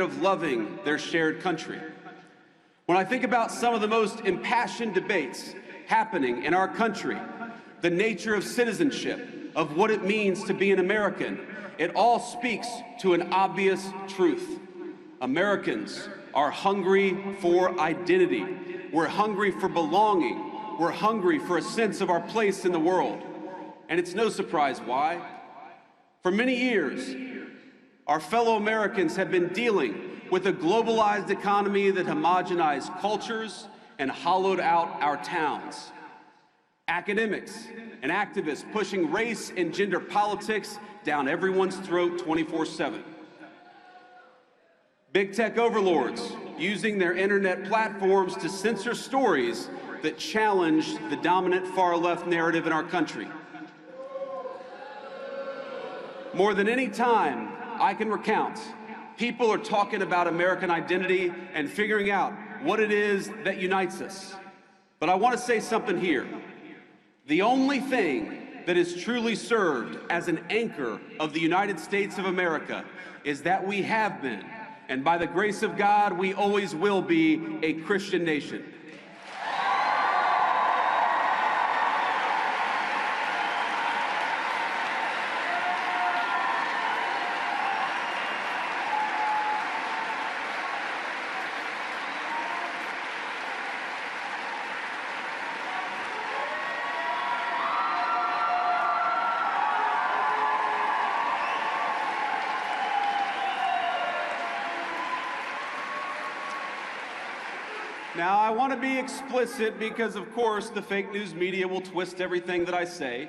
of loving their shared country. When I think about some of the most impassioned debates happening in our country, the nature of citizenship, of what it means to be an American, it all speaks to an obvious truth. Americans are hungry for identity. We're hungry for belonging. We're hungry for a sense of our place in the world. And it's no surprise why. For many years, our fellow Americans have been dealing with a globalized economy that homogenized cultures and hollowed out our towns. Academics and activists pushing race and gender politics down everyone's throat 24/7. Big tech overlords using their internet platforms to censor stories that challenge the dominant far-left narrative in our country. More than any time I can recount, people are talking about American identity and figuring out what it is that unites us. But I want to say something here. The only thing that has truly served as an anchor of the United States of America is that we have been, and by the grace of God, we always will be, a Christian nation. Now, I want to be explicit because, of course, the fake news media will twist everything that I say.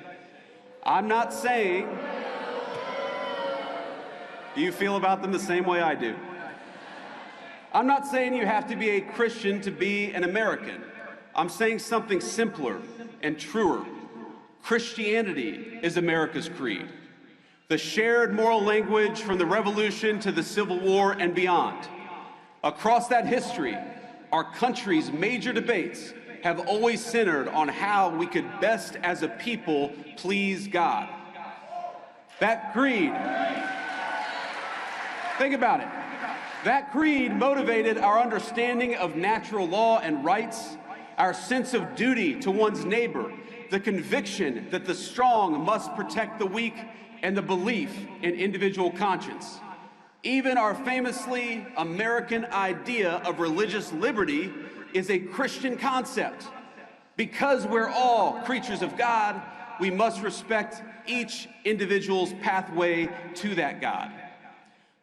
I'm not saying... Do you feel about them the same way I do? I'm not saying you have to be a Christian to be an American. I'm saying something simpler and truer. Christianity is America's creed. The shared moral language from the Revolution to the Civil War and beyond. Across that history, our country's major debates have always centered on how we could best as a people please God. That creed, think about it, that creed motivated our understanding of natural law and rights, our sense of duty to one's neighbor, the conviction that the strong must protect the weak, and the belief in individual conscience. Even our famously American idea of religious liberty is a Christian concept. Because we're all creatures of God, we must respect each individual's pathway to that God.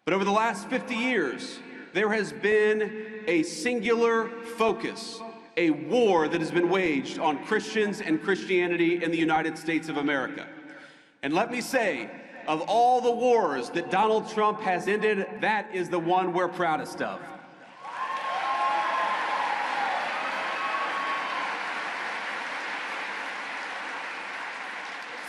But over the last 50 years, there has been a singular focus, a war that has been waged on Christians and Christianity in the United States of America. And let me say, of all the wars that Donald Trump has ended, that is the one we're proudest of.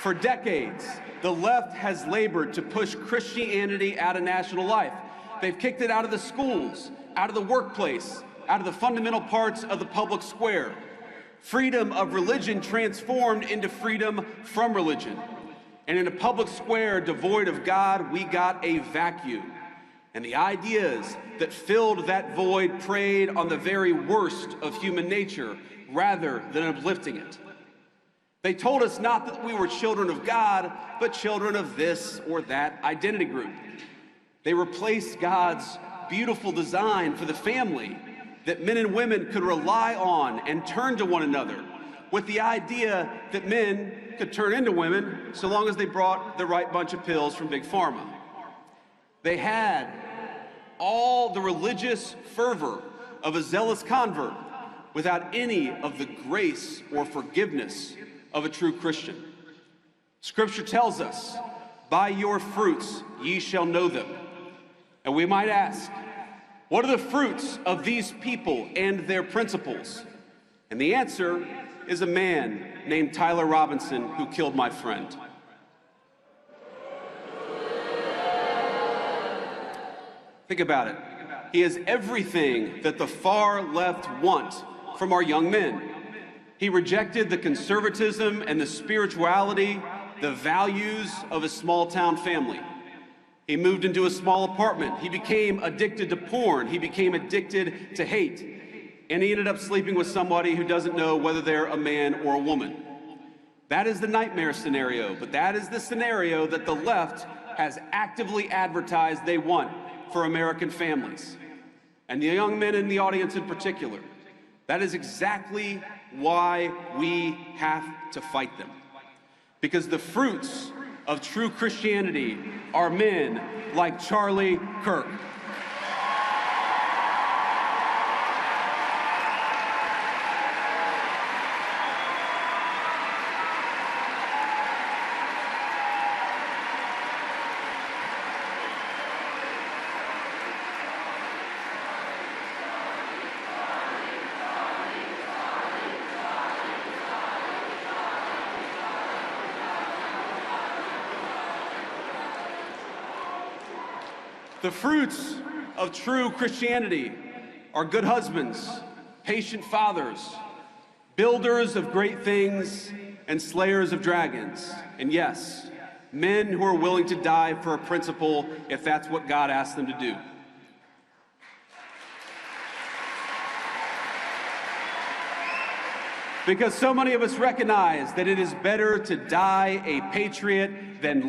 For decades, the left has labored to push Christianity out of national life. They've kicked it out of the schools, out of the workplace, out of the fundamental parts of the public square. Freedom of religion transformed into freedom from religion. And in a public square devoid of God, we got a vacuum. And the ideas that filled that void preyed on the very worst of human nature rather than uplifting it. They told us not that we were children of God, but children of this or that identity group. They replaced God's beautiful design for the family that men and women could rely on and turn to one another with the idea that men could turn into women so long as they brought the right bunch of pills from Big Pharma. They had all the religious fervor of a zealous convert without any of the grace or forgiveness of a true Christian. Scripture tells us, "By your fruits ye shall know them." And we might ask, what are the fruits of these people and their principles? And the answer is a man named Tyler Robinson who killed my friend. Think about it. He has everything that the far left want from our young men. He rejected the conservatism and the spirituality, the values of a small town family. He moved into a small apartment. He became addicted to porn. He became addicted to hate. And he ended up sleeping with somebody who doesn't know whether they're a man or a woman. That is the nightmare scenario, but that is the scenario that the left has actively advertised they want for American families. And the young men in the audience in particular, that is exactly why we have to fight them. Because the fruits of true Christianity are men like Charlie Kirk. The fruits of true Christianity are good husbands, patient fathers, builders of great things, and slayers of dragons. And yes, men who are willing to die for a principle if that's what God asks them to do. Because so many of us recognize that it is better to die a patriot than live